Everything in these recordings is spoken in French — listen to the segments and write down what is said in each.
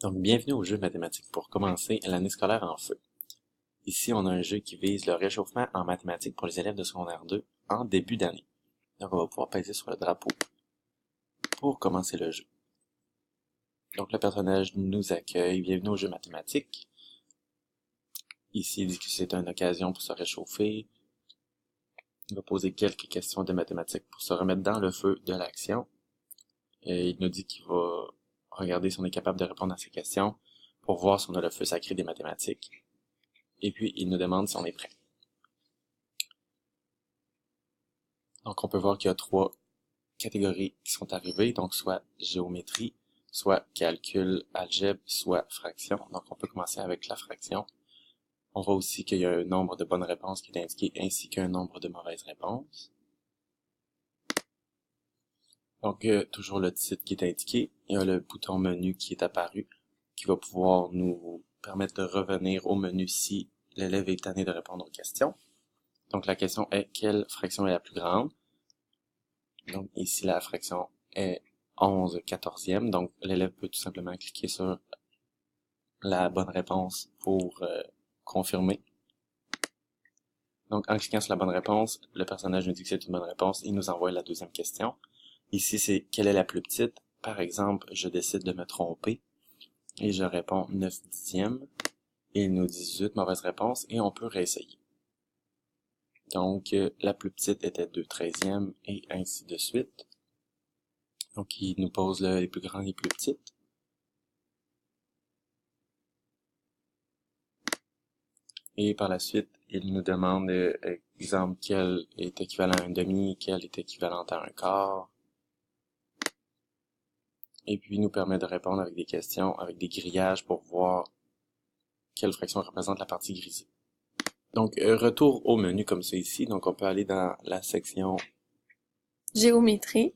Donc, bienvenue au jeu mathématique pour commencer l'année scolaire en feu. Ici, on a un jeu qui vise le réchauffement en mathématiques pour les élèves de secondaire 2 en début d'année. Donc, on va pouvoir peser sur le drapeau pour commencer le jeu. Donc, le personnage nous accueille. Bienvenue au jeu mathématique. Ici, il dit que c'est une occasion pour se réchauffer. Il va poser quelques questions de mathématiques pour se remettre dans le feu de l'action. Et il nous dit qu'il va regarder si on est capable de répondre à ces questions pour voir si on a le feu sacré des mathématiques. Et puis, il nous demande si on est prêt. Donc, on peut voir qu'il y a trois catégories qui sont arrivées, donc soit géométrie, soit calcul, algèbre, soit fraction. Donc, on peut commencer avec la fraction. On voit aussi qu'il y a un nombre de bonnes réponses qui est indiqué, ainsi qu'un nombre de mauvaises réponses. Donc, toujours le titre qui est indiqué. Il y a le bouton menu qui est apparu, qui va pouvoir nous permettre de revenir au menu si l'élève est tanné de répondre aux questions. Donc, la question est, quelle fraction est la plus grande? Donc, ici, la fraction est 11/14e. Donc, l'élève peut tout simplement cliquer sur la bonne réponse pour confirmer. Donc, en cliquant sur la bonne réponse, le personnage nous dit que c'est une bonne réponse. Il nous envoie la deuxième question. Ici, c'est quelle est la plus petite? Par exemple, je décide de me tromper et je réponds 9/10. Et il nous dit 18 mauvaises réponses et on peut réessayer. Donc, la plus petite était 2/13 et ainsi de suite. Donc, il nous pose les plus grandes et les plus petites. Et par la suite, il nous demande, exemple, quel est équivalent à un demi, quel est équivalent à un quart. Et puis, il nous permet de répondre avec des questions, avec des grillages pour voir quelle fraction représente la partie grisée. Donc, retour au menu comme ça ici. Donc, on peut aller dans la section Géométrie.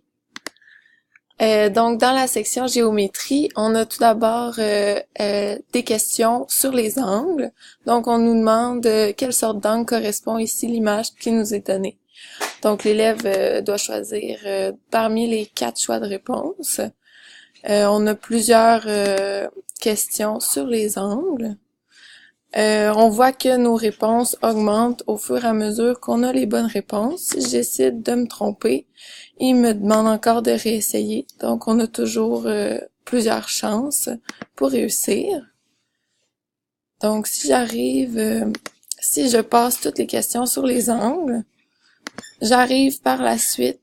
Donc, dans la section géométrie, on a tout d'abord des questions sur les angles. Donc, on nous demande quelle sorte d'angle correspond ici l'image qui nous est donnée. Donc, l'élève doit choisir parmi les 4 choix de réponse. On a plusieurs questions sur les angles. On voit que nos réponses augmentent au fur et à mesure qu'on a les bonnes réponses. Si je décide de me tromper, il me demande encore de réessayer. Donc, on a toujours plusieurs chances pour réussir. Donc, si je passe toutes les questions sur les angles, j'arrive par la suite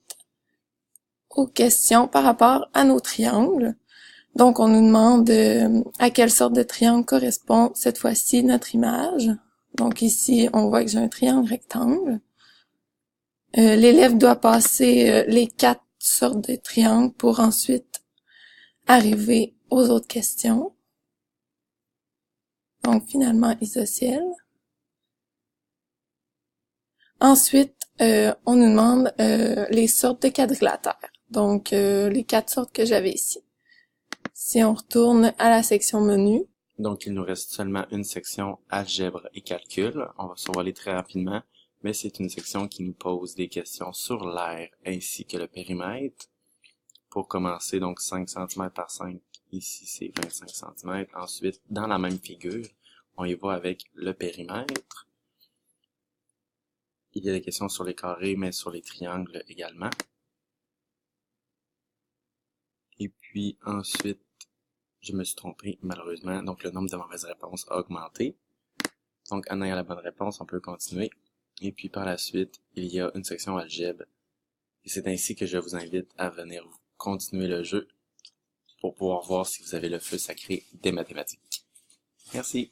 aux questions par rapport à nos triangles. Donc, on nous demande à quelle sorte de triangle correspond cette fois-ci notre image. Donc ici, on voit que j'ai un triangle rectangle. L'élève doit passer les 4 sortes de triangles pour ensuite arriver aux autres questions. Donc finalement, isocièle. Ensuite, on nous demande les sortes de quadrilatères. Donc les 4 sortes que j'avais ici. Si on retourne à la section menu. Donc, il nous reste seulement une section algèbre et calcul. On va survoler très rapidement, mais c'est une section qui nous pose des questions sur l'aire ainsi que le périmètre. Pour commencer, donc 5 cm par 5, ici c'est 25 cm. Ensuite, dans la même figure, on y va avec le périmètre. Il y a des questions sur les carrés, mais sur les triangles également. Et puis ensuite, je me suis trompé malheureusement, donc le nombre de mauvaises réponses a augmenté. Donc en ayant la bonne réponse, on peut continuer. Et puis par la suite, il y a une section algèbre. Et c'est ainsi que je vous invite à venir continuer le jeu pour pouvoir voir si vous avez le feu sacré des mathématiques. Merci.